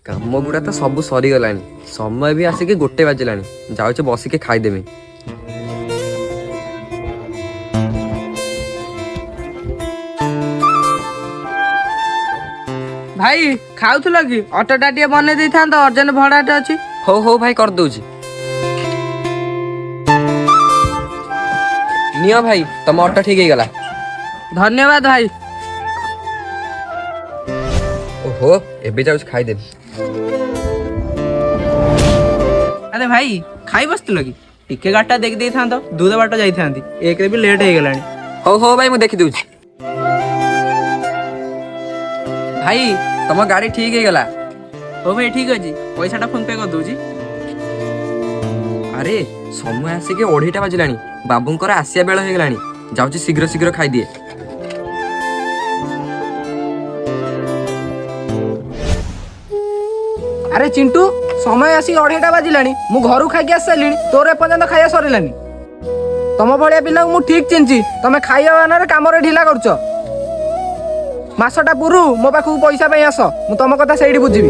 काम गुड़ा तो सब सरीगलानी समय भी आसिक 1 बाजिलानी जाऊे बसिके खाईदेमी। भाई खाऊल कि अटोटा टे बन दे था अर्जेंट भड़ाटे अच्छी। हो हो भाई कर दूची। नियो भाई तुम ऑटो ठीक गला। धन्यवाद भाई। ओहो एबे जाऊँ खाईदेवी। अरे भाई खाई बसुल कि टिके गाटा देखी दे था दूध बाट जाती एक भी लेट हो गला। हो हो भाई मुझे देखी दूची। भाई तुम गाड़ी ठीक गला। हो भाई ठीक अच्छे पैसा फोन पे कर दूची। अरे समय आसिक 2:30 बाजिलानी बाबूंकर आसिया बेल हो गलानी जाऊँ शीघ्र शीघ्र खाईदिए। अरे चिंटू समय आसी 2:30 बाजिलानी मु घर खाई आस सारी तोर एपर्यंत खाଇବା सरिलानी। तुम भाया पिला मु ठीक चिन्ची तुम खाଇବା बानारे काम ढिला करछ। मासटा पुरु मो पाखु पैसा आस मु तुम कथा से बुझी।